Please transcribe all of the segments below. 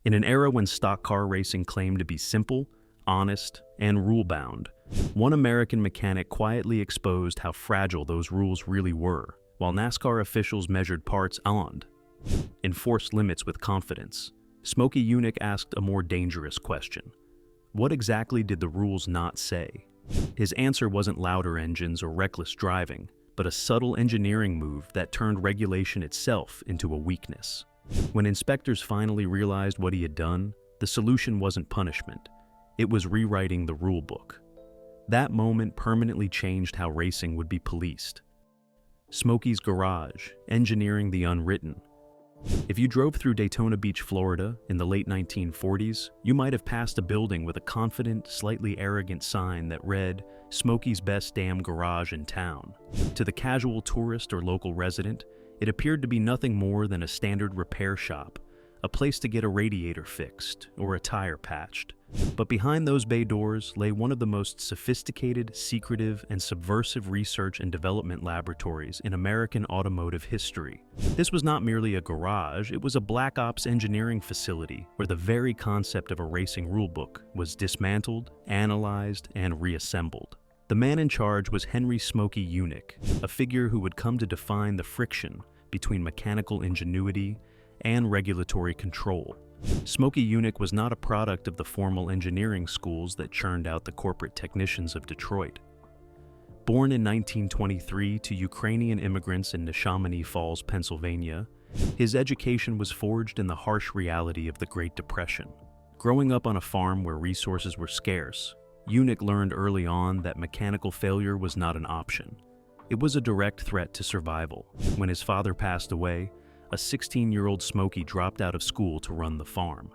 In an era when stock car racing claimed to be simple, honest, and rule-bound, one American mechanic quietly exposed how fragile those rules really were, while NASCAR officials measured parts and enforced limits with confidence. Smokey Yunick asked a more dangerous question. What exactly did the rules not say? His answer wasn't louder engines or reckless driving, but a subtle engineering move that turned regulation itself into a weakness. When inspectors finally realized what he had done, the solution wasn't punishment. It was rewriting the rulebook. That moment permanently changed how racing would be policed. Smokey's garage, engineering the unwritten. If you drove through Daytona Beach, Florida, in the late 1940s, you might have passed a building with a confident, slightly arrogant sign that read, "Smokey's best damn garage in town." To the casual tourist or local resident, it appeared to be nothing more than a standard repair shop, a place to get a radiator fixed or a tire patched. But behind those bay doors lay one of the most sophisticated, secretive, and subversive research and development laboratories in American automotive history. This was not merely a garage, it was a black ops engineering facility where the very concept of a racing rulebook was dismantled, analyzed, and reassembled. The man in charge was Henry Smokey Yunick, a figure who would come to define the friction between mechanical ingenuity and regulatory control. Smokey Yunick was not a product of the formal engineering schools that churned out the corporate technicians of Detroit. Born in 1923 to Ukrainian immigrants in Neshaminy Falls, Pennsylvania, his education was forged in the harsh reality of the Great Depression. Growing up on a farm where resources were scarce, Yunick learned early on that mechanical failure was not an option. It was a direct threat to survival. When his father passed away, a 16-year-old Smokey dropped out of school to run the farm.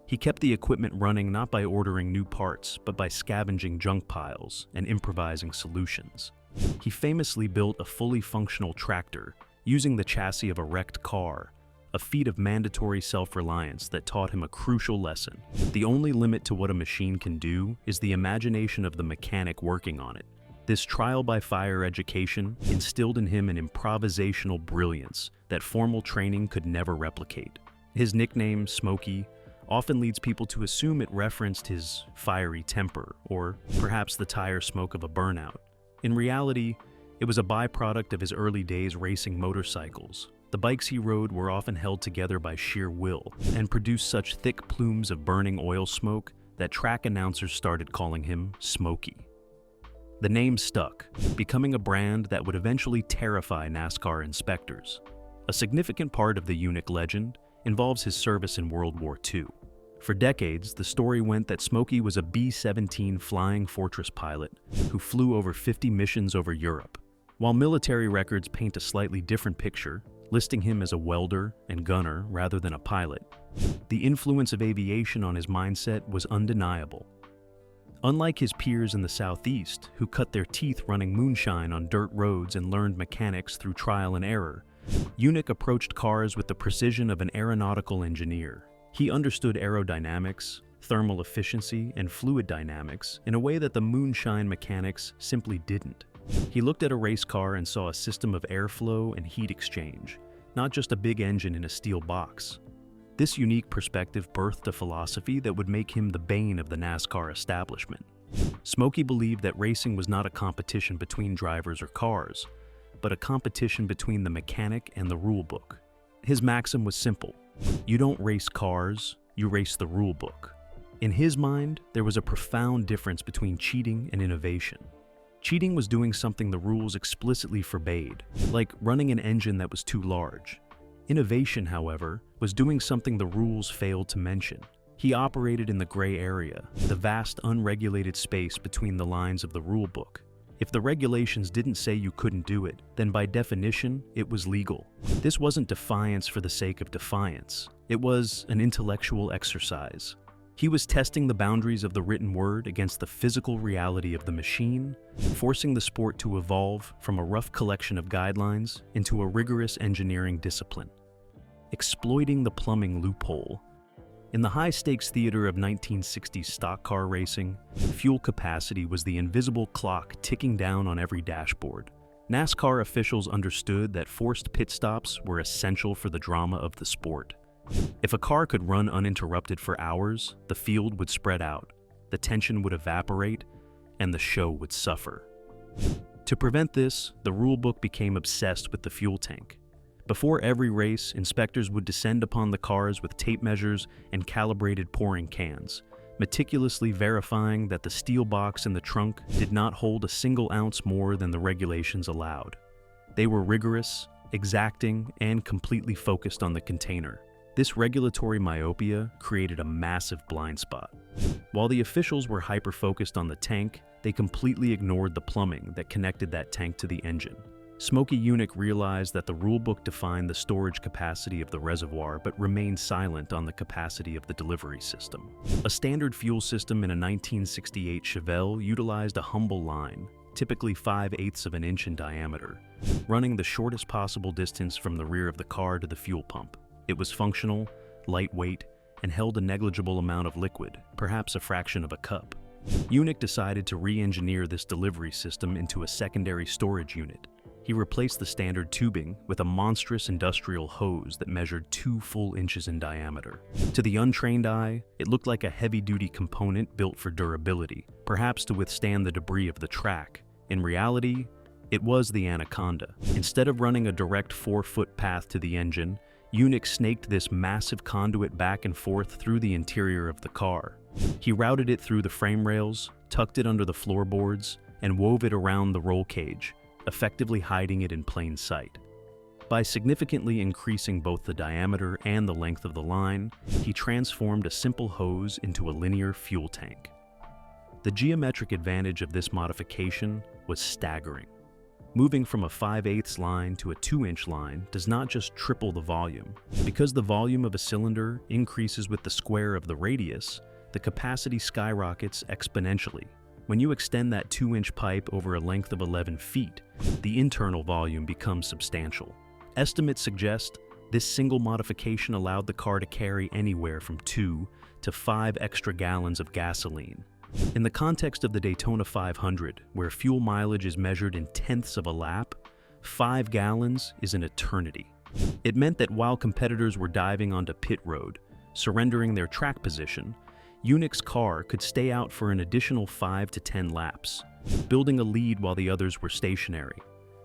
He kept the equipment running not by ordering new parts, but by scavenging junk piles and improvising solutions. He famously built a fully functional tractor using the chassis of a wrecked car, a feat of mandatory self-reliance that taught him a crucial lesson. The only limit to what a machine can do is the imagination of the mechanic working on it. This trial-by-fire education instilled in him an improvisational brilliance that formal training could never replicate. His nickname, Smokey, often leads people to assume it referenced his fiery temper, or perhaps the tire smoke of a burnout. In reality, it was a byproduct of his early days racing motorcycles. The bikes he rode were often held together by sheer will, and produced such thick plumes of burning oil smoke that track announcers started calling him Smokey. The name stuck, becoming a brand that would eventually terrify NASCAR inspectors. A significant part of the Yunick legend involves his service in World War II. For decades, the story went that Smokey was a B-17 Flying Fortress pilot who flew over 50 missions over Europe. While military records paint a slightly different picture, listing him as a welder and gunner rather than a pilot, the influence of aviation on his mindset was undeniable. Unlike his peers in the Southeast, who cut their teeth running moonshine on dirt roads and learned mechanics through trial and error, Yunick approached cars with the precision of an aeronautical engineer. He understood aerodynamics, thermal efficiency, and fluid dynamics in a way that the moonshine mechanics simply didn't. He looked at a race car and saw a system of airflow and heat exchange, not just a big engine in a steel box. This unique perspective birthed a philosophy that would make him the bane of the NASCAR establishment. Smokey believed that racing was not a competition between drivers or cars, but a competition between the mechanic and the rulebook. His maxim was simple: you don't race cars, you race the rulebook. In his mind, there was a profound difference between cheating and innovation. Cheating was doing something the rules explicitly forbade, like running an engine that was too large. Innovation, however, was doing something the rules failed to mention. He operated in the gray area, the vast unregulated space between the lines of the rulebook. If the regulations didn't say you couldn't do it, then by definition, it was legal. This wasn't defiance for the sake of defiance. It was an intellectual exercise. He was testing the boundaries of the written word against the physical reality of the machine, forcing the sport to evolve from a rough collection of guidelines into a rigorous engineering discipline. Exploiting the plumbing loophole. In the high-stakes theater of 1960s stock car racing, fuel capacity was the invisible clock ticking down on every dashboard. NASCAR officials understood that forced pit stops were essential for the drama of the sport. If a car could run uninterrupted for hours, the field would spread out, the tension would evaporate, and the show would suffer. To prevent this, the rulebook became obsessed with the fuel tank. Before every race, inspectors would descend upon the cars with tape measures and calibrated pouring cans, meticulously verifying that the steel box in the trunk did not hold a single ounce more than the regulations allowed. They were rigorous, exacting, and completely focused on the container. This regulatory myopia created a massive blind spot. While the officials were hyper-focused on the tank, they completely ignored the plumbing that connected that tank to the engine. Smokey Yunick realized that the rulebook defined the storage capacity of the reservoir but remained silent on the capacity of the delivery system. A standard fuel system in a 1968 Chevelle utilized a humble line, typically 5/8 of an inch in diameter, running the shortest possible distance from the rear of the car to the fuel pump. It was functional, lightweight, and held a negligible amount of liquid, perhaps a fraction of a cup. Yunick decided to re-engineer this delivery system into a secondary storage unit. He replaced the standard tubing with a monstrous industrial hose that measured 2 full inches in diameter. To the untrained eye, it looked like a heavy-duty component built for durability, perhaps to withstand the debris of the track. In reality, it was the Anaconda. Instead of running a direct 4-foot path to the engine, Yunick snaked this massive conduit back and forth through the interior of the car. He routed it through the frame rails, tucked it under the floorboards, and wove it around the roll cage, effectively hiding it in plain sight. By significantly increasing both the diameter and the length of the line, he transformed a simple hose into a linear fuel tank. The geometric advantage of this modification was staggering. Moving from a 5/8 line to a 2-inch line does not just triple the volume. Because the volume of a cylinder increases with the square of the radius, the capacity skyrockets exponentially. When you extend that 2-inch pipe over a length of 11 feet, the internal volume becomes substantial. Estimates suggest this single modification allowed the car to carry anywhere from 2 to 5 extra gallons of gasoline. In the context of the Daytona 500, where fuel mileage is measured in tenths of a lap, 5 gallons is an eternity. It meant that while competitors were diving onto pit road, surrendering their track position, Yunick's car could stay out for an additional 5 to 10 laps, building a lead while the others were stationary.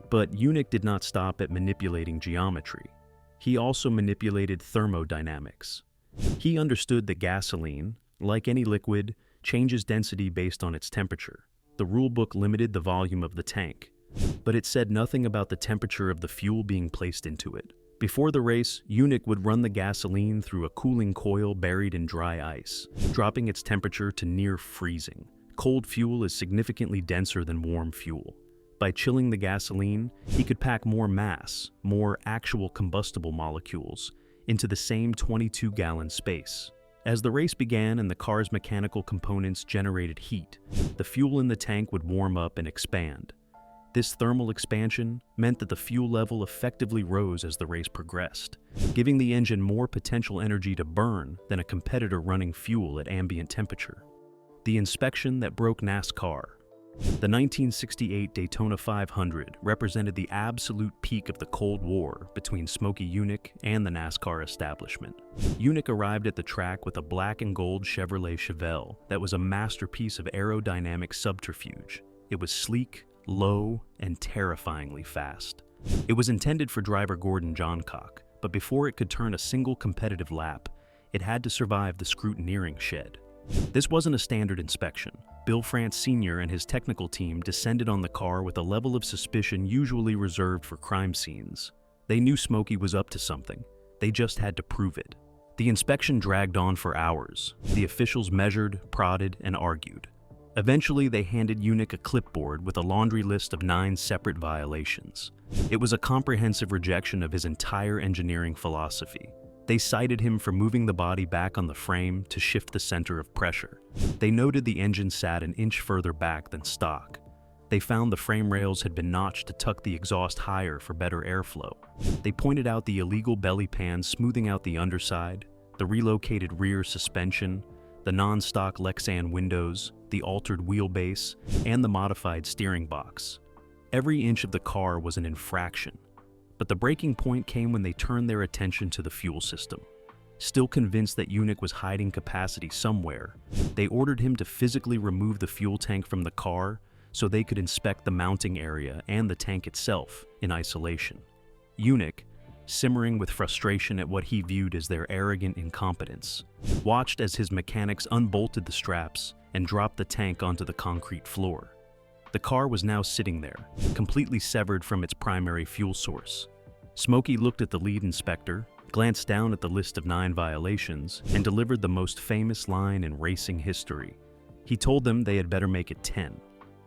But Yunick did not stop at manipulating geometry. He also manipulated thermodynamics. He understood that gasoline, like any liquid, changes density based on its temperature. The rulebook limited the volume of the tank, but it said nothing about the temperature of the fuel being placed into it. Before the race, Yunick would run the gasoline through a cooling coil buried in dry ice, dropping its temperature to near freezing. Cold fuel is significantly denser than warm fuel. By chilling the gasoline, he could pack more mass, more actual combustible molecules, into the same 22-gallon space. As the race began and the car's mechanical components generated heat, the fuel in the tank would warm up and expand. This thermal expansion meant that the fuel level effectively rose as the race progressed, giving the engine more potential energy to burn than a competitor running fuel at ambient temperature. The inspection that broke NASCAR. The 1968 Daytona 500 represented the absolute peak of the Cold War between Smokey Yunick and the NASCAR establishment. Yunick arrived at the track with a black and gold Chevrolet Chevelle that was a masterpiece of aerodynamic subterfuge. It was sleek, low, and terrifyingly fast. It was intended for driver Gordon Johncock, but before it could turn a single competitive lap, it had to survive the scrutineering shed. This wasn't a standard inspection. Bill France Sr. and his technical team descended on the car with a level of suspicion usually reserved for crime scenes. They knew Smokey was up to something. They just had to prove it. The inspection dragged on for hours. The officials measured, prodded, and argued. Eventually, they handed Yunick a clipboard with a laundry list of 9 separate violations. It was a comprehensive rejection of his entire engineering philosophy. They cited him for moving the body back on the frame to shift the center of pressure. They noted the engine sat an inch further back than stock. They found the frame rails had been notched to tuck the exhaust higher for better airflow. They pointed out the illegal belly pan smoothing out the underside, the relocated rear suspension, the non-stock Lexan windows, the altered wheelbase, and the modified steering box. Every inch of the car was an infraction. But the breaking point came when they turned their attention to the fuel system. Still convinced that Yunick was hiding capacity somewhere, they ordered him to physically remove the fuel tank from the car so they could inspect the mounting area and the tank itself in isolation. Yunick, simmering with frustration at what he viewed as their arrogant incompetence, watched as his mechanics unbolted the straps and dropped the tank onto the concrete floor. The car was now sitting there, completely severed from its primary fuel source. Smokey looked at the lead inspector, glanced down at the list of 9 violations, and delivered the most famous line in racing history. He told them they had better make it 10.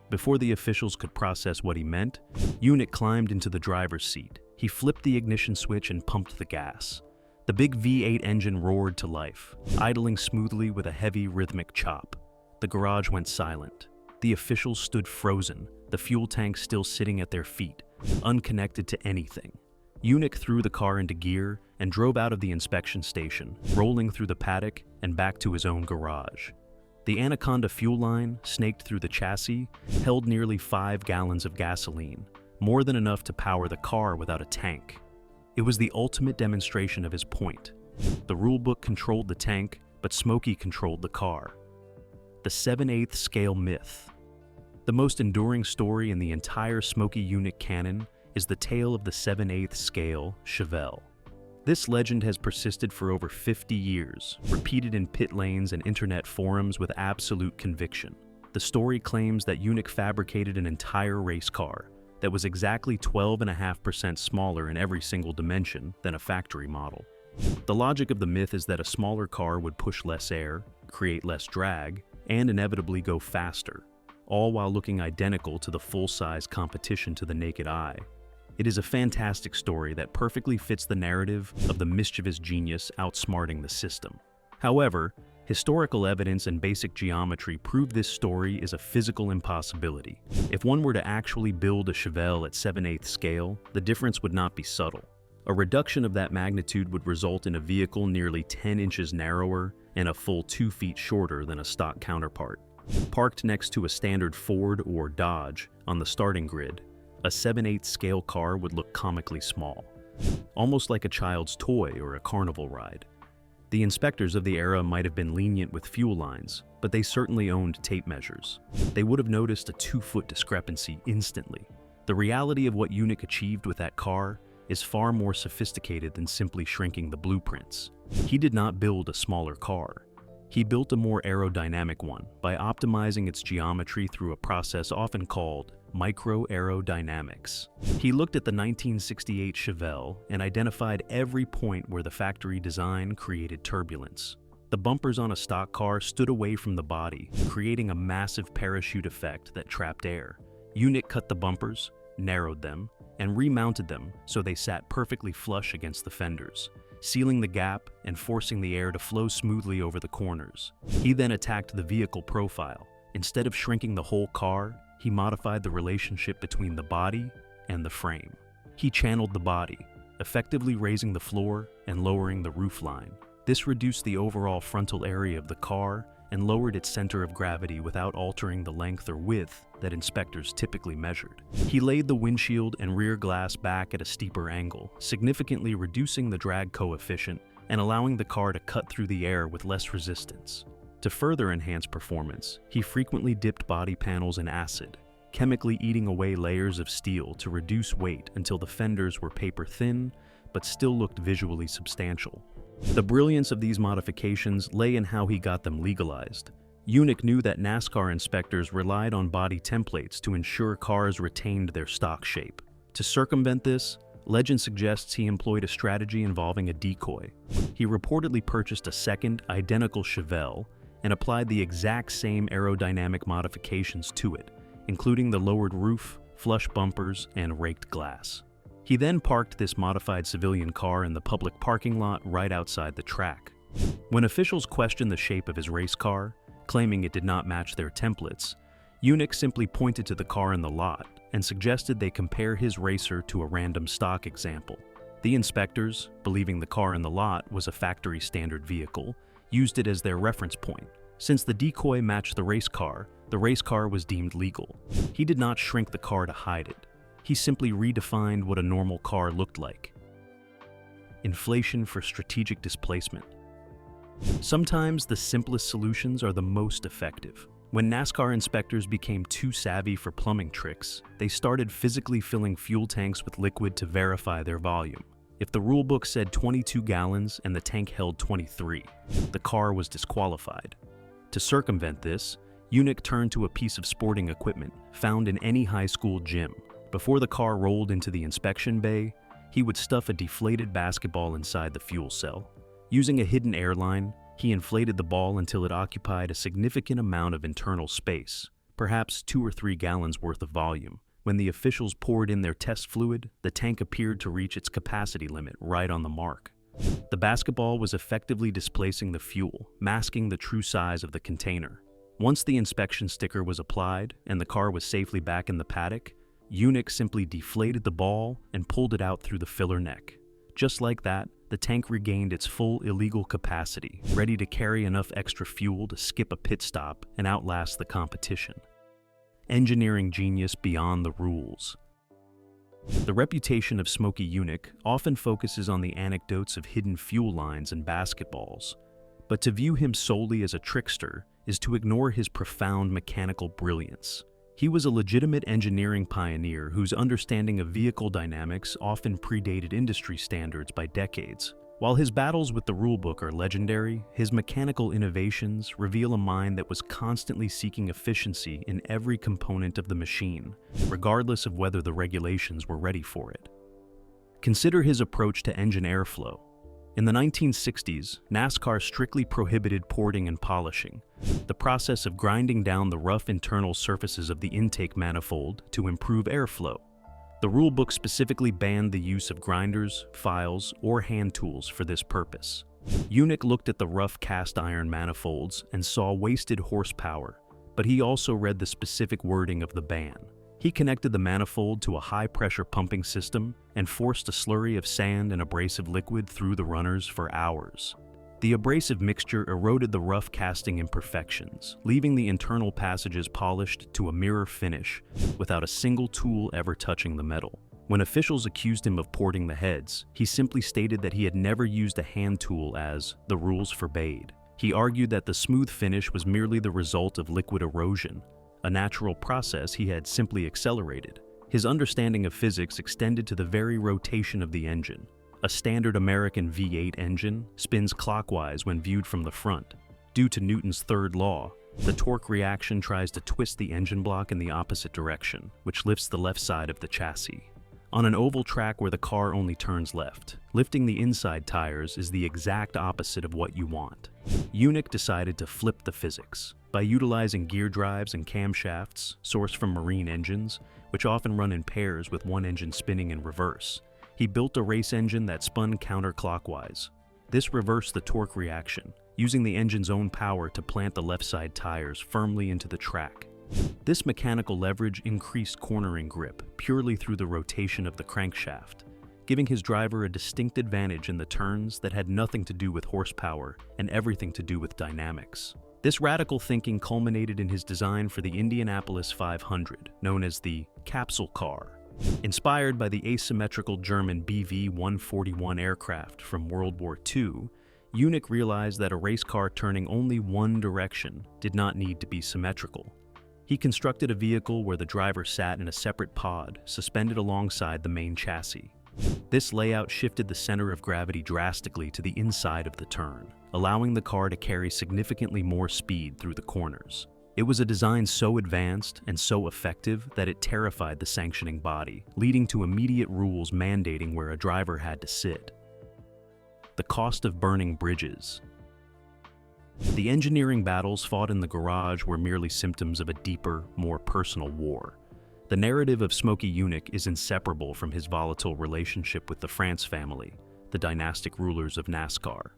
Before the officials could process what he meant, Yunick climbed into the driver's seat. He flipped the ignition switch and pumped the gas. The big V8 engine roared to life, idling smoothly with a heavy rhythmic chop. The garage went silent. The officials stood frozen, the fuel tank still sitting at their feet, unconnected to anything. Yunick threw the car into gear and drove out of the inspection station, rolling through the paddock and back to his own garage. The Anaconda fuel line, snaked through the chassis, held nearly 5 gallons of gasoline, more than enough to power the car without a tank. It was the ultimate demonstration of his point. The rulebook controlled the tank, but Smokey controlled the car. The 7/8 scale myth. The most enduring story in the entire Smokey Yunick canon is the tale of the 7/8 scale Chevelle. This legend has persisted for over 50 years, repeated in pit lanes and internet forums with absolute conviction. The story claims that Yunick fabricated an entire race car that was exactly 12.5% smaller in every single dimension than a factory model. The logic of the myth is that a smaller car would push less air, create less drag, and inevitably go faster, all while looking identical to the full-size competition to the naked eye. It is a fantastic story that perfectly fits the narrative of the mischievous genius outsmarting the system. However, historical evidence and basic geometry prove this story is a physical impossibility. If one were to actually build a Chevelle at 7/8 scale, the difference would not be subtle. A reduction of that magnitude would result in a vehicle nearly 10 inches narrower and a full 2 feet shorter than a stock counterpart. Parked next to a standard Ford or Dodge on the starting grid, a 7/8 scale car would look comically small, almost like a child's toy or a carnival ride. The inspectors of the era might have been lenient with fuel lines, but they certainly owned tape measures. They would have noticed a 2-foot discrepancy instantly. The reality of what Yunick achieved with that car is far more sophisticated than simply shrinking the blueprints. He did not build a smaller car. He built a more aerodynamic one by optimizing its geometry through a process often called microaerodynamics. He looked at the 1968 Chevelle and identified every point where the factory design created turbulence. The bumpers on a stock car stood away from the body, creating a massive parachute effect that trapped air. Yunick cut the bumpers, narrowed them, and remounted them so they sat perfectly flush against the fenders, sealing the gap and forcing the air to flow smoothly over the corners. He then attacked the vehicle profile. Instead of shrinking the whole car, he modified the relationship between the body and the frame. He channeled the body, effectively raising the floor and lowering the roof line. This reduced the overall frontal area of the car and lowered its center of gravity without altering the length or width that inspectors typically measured. He laid the windshield and rear glass back at a steeper angle, significantly reducing the drag coefficient and allowing the car to cut through the air with less resistance. To further enhance performance, he frequently dipped body panels in acid, chemically eating away layers of steel to reduce weight until the fenders were paper thin but still looked visually substantial. The brilliance of these modifications lay in how he got them legalized. Yunick knew that NASCAR inspectors relied on body templates to ensure cars retained their stock shape. To circumvent this, legend suggests he employed a strategy involving a decoy. He reportedly purchased a second, identical Chevelle and applied the exact same aerodynamic modifications to it, including the lowered roof, flush bumpers, and raked glass. He then parked this modified civilian car in the public parking lot right outside the track. When officials questioned the shape of his race car, claiming it did not match their templates, Yunick simply pointed to the car in the lot and suggested they compare his racer to a random stock example. The inspectors, believing the car in the lot was a factory standard vehicle, used it as their reference point. Since the decoy matched the race car was deemed legal. He did not shrink the car to hide it. He simply redefined what a normal car looked like. Inflation for strategic displacement. Sometimes the simplest solutions are the most effective. When NASCAR inspectors became too savvy for plumbing tricks, they started physically filling fuel tanks with liquid to verify their volume. If the rulebook said 22 gallons and the tank held 23, the car was disqualified. To circumvent this, Yunick turned to a piece of sporting equipment found in any high school gym. Before the car rolled into the inspection bay, he would stuff a deflated basketball inside the fuel cell. Using a hidden airline, he inflated the ball until it occupied a significant amount of internal space, perhaps 2 or 3 gallons worth of volume. When the officials poured in their test fluid, the tank appeared to reach its capacity limit right on the mark. The basketball was effectively displacing the fuel, masking the true size of the container. Once the inspection sticker was applied and the car was safely back in the paddock, Yunick simply deflated the ball and pulled it out through the filler neck. Just like that, the tank regained its full illegal capacity, ready to carry enough extra fuel to skip a pit stop and outlast the competition. Engineering genius beyond the rules. The reputation of Smokey Yunick often focuses on the anecdotes of hidden fuel lines and basketballs, but to view him solely as a trickster is to ignore his profound mechanical brilliance. He was a legitimate engineering pioneer whose understanding of vehicle dynamics often predated industry standards by decades. While his battles with the rulebook are legendary, his mechanical innovations reveal a mind that was constantly seeking efficiency in every component of the machine, regardless of whether the regulations were ready for it. Consider his approach to engine airflow. In the 1960s, NASCAR strictly prohibited porting and polishing, the process of grinding down the rough internal surfaces of the intake manifold to improve airflow. The rulebook specifically banned the use of grinders, files, or hand tools for this purpose. Yunick looked at the rough cast iron manifolds and saw wasted horsepower, but he also read the specific wording of the ban. He connected the manifold to a high-pressure pumping system and forced a slurry of sand and abrasive liquid through the runners for hours. The abrasive mixture eroded the rough casting imperfections, leaving the internal passages polished to a mirror finish without a single tool ever touching the metal. When officials accused him of porting the heads, he simply stated that he had never used a hand tool as the rules forbade. He argued that the smooth finish was merely the result of liquid erosion, a natural process he had simply accelerated. His understanding of physics extended to the very rotation of the engine. A standard American V8 engine spins clockwise when viewed from the front. Due to Newton's third law, the torque reaction tries to twist the engine block in the opposite direction, which lifts the left side of the chassis. On an oval track where the car only turns left, lifting the inside tires is the exact opposite of what you want. Yunick decided to flip the physics. By utilizing gear drives and camshafts sourced from marine engines, which often run in pairs with one engine spinning in reverse, he built a race engine that spun counterclockwise. This reversed the torque reaction, using the engine's own power to plant the left side tires firmly into the track. This mechanical leverage increased cornering grip purely through the rotation of the crankshaft, giving his driver a distinct advantage in the turns that had nothing to do with horsepower and everything to do with dynamics. This radical thinking culminated in his design for the Indianapolis 500, known as the capsule car. Inspired by the asymmetrical German BV-141 aircraft from World War II, Yunick realized that a race car turning only one direction did not need to be symmetrical. He constructed a vehicle where the driver sat in a separate pod, suspended alongside the main chassis. This layout shifted the center of gravity drastically to the inside of the turn, allowing the car to carry significantly more speed through the corners. It was a design so advanced and so effective that it terrified the sanctioning body, leading to immediate rules mandating where a driver had to sit. The cost of burning bridges. The engineering battles fought in the garage were merely symptoms of a deeper, more personal war. The narrative of Smokey Yunick is inseparable from his volatile relationship with the France family, the dynastic rulers of NASCAR.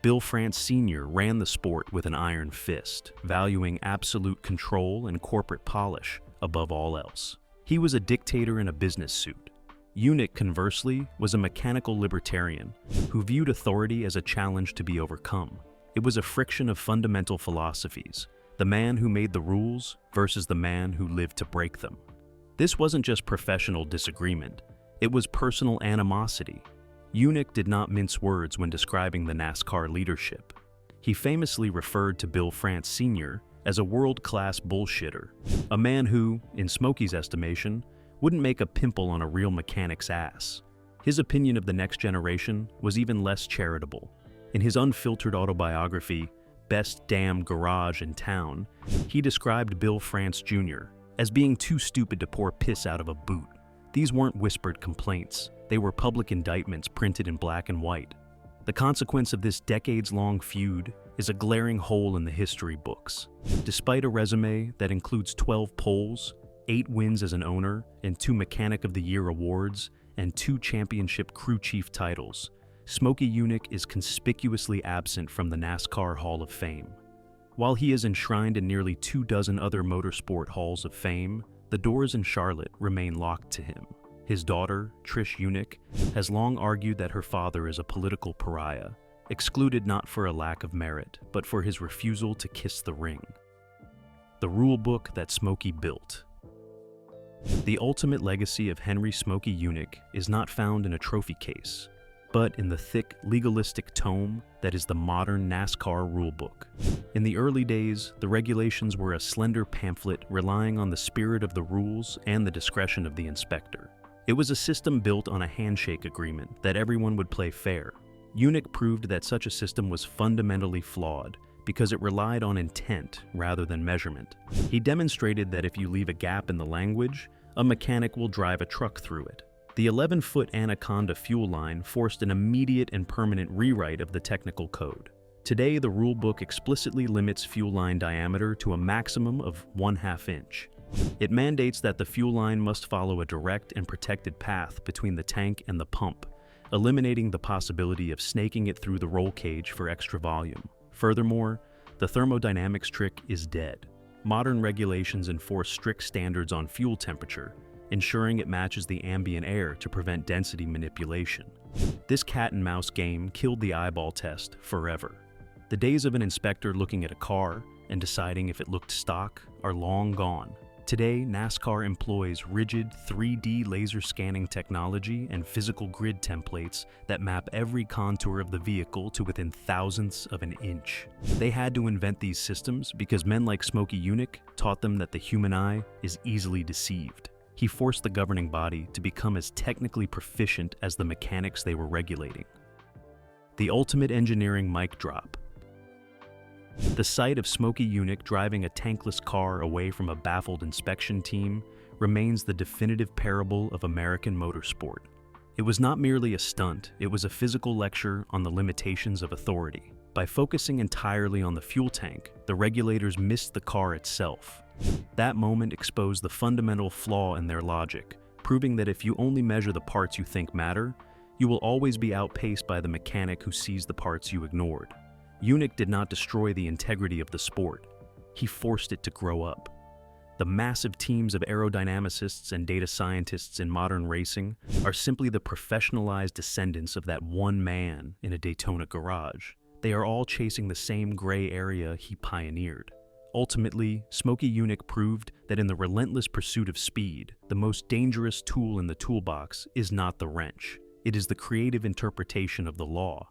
Bill France Sr. ran the sport with an iron fist, valuing absolute control and corporate polish above all else. He was a dictator in a business suit. Yunick, conversely, was a mechanical libertarian who viewed authority as a challenge to be overcome. It was a friction of fundamental philosophies, the man who made the rules versus the man who lived to break them. This wasn't just professional disagreement, it was personal animosity. Yunick did not mince words when describing the NASCAR leadership. He famously referred to Bill France Sr. as a world-class bullshitter, a man who, in Smokey's estimation, wouldn't make a pimple on a real mechanic's ass. His opinion of the next generation was even less charitable. In his unfiltered autobiography, Best Damn Garage in Town, he described Bill France Jr. as being too stupid to pour piss out of a boot. These weren't whispered complaints, they were public indictments printed in black and white. The consequence of this decades-long feud is a glaring hole in the history books. Despite a resume that includes 12 poles, 8 wins as an owner, and 2 Mechanic of the Year awards, and 2 championship crew chief titles, Smokey Yunick is conspicuously absent from the NASCAR Hall of Fame. While he is enshrined in nearly 24 other motorsport halls of fame, the doors in Charlotte remain locked to him. His daughter, Trish Yunick, has long argued that her father is a political pariah, excluded not for a lack of merit, but for his refusal to kiss the ring. The rulebook that Smokey built. The ultimate legacy of Henry Smokey Yunick is not found in a trophy case, but in the thick, legalistic tome that is the modern NASCAR rulebook. In the early days, the regulations were a slender pamphlet relying on the spirit of the rules and the discretion of the inspector. It was a system built on a handshake agreement that everyone would play fair. Yunick proved that such a system was fundamentally flawed because it relied on intent rather than measurement. He demonstrated that if you leave a gap in the language, a mechanic will drive a truck through it. The 11-foot Anaconda fuel line forced an immediate and permanent rewrite of the technical code. Today, the rulebook explicitly limits fuel line diameter to a maximum of 1/2 inch. It mandates that the fuel line must follow a direct and protected path between the tank and the pump, eliminating the possibility of snaking it through the roll cage for extra volume. Furthermore, the thermodynamics trick is dead. Modern regulations enforce strict standards on fuel temperature, ensuring it matches the ambient air to prevent density manipulation. This cat-and-mouse game killed the eyeball test forever. The days of an inspector looking at a car and deciding if it looked stock are long gone. Today, NASCAR employs rigid 3D laser scanning technology and physical grid templates that map every contour of the vehicle to within thousandths of an inch. They had to invent these systems because men like Smokey Yunick taught them that the human eye is easily deceived. He forced the governing body to become as technically proficient as the mechanics they were regulating. The ultimate engineering mic drop. The sight of Smokey Yunick driving a tankless car away from a baffled inspection team remains the definitive parable of American motorsport. It was not merely a stunt, it was a physical lecture on the limitations of authority. By focusing entirely on the fuel tank, the regulators missed the car itself. That moment exposed the fundamental flaw in their logic, proving that if you only measure the parts you think matter, you will always be outpaced by the mechanic who sees the parts you ignored. Yunick did not destroy the integrity of the sport. He forced it to grow up. The massive teams of aerodynamicists and data scientists in modern racing are simply the professionalized descendants of that one man in a Daytona garage. They are all chasing the same gray area he pioneered. Ultimately, Smokey Yunick proved that in the relentless pursuit of speed, the most dangerous tool in the toolbox is not the wrench. It is the creative interpretation of the law.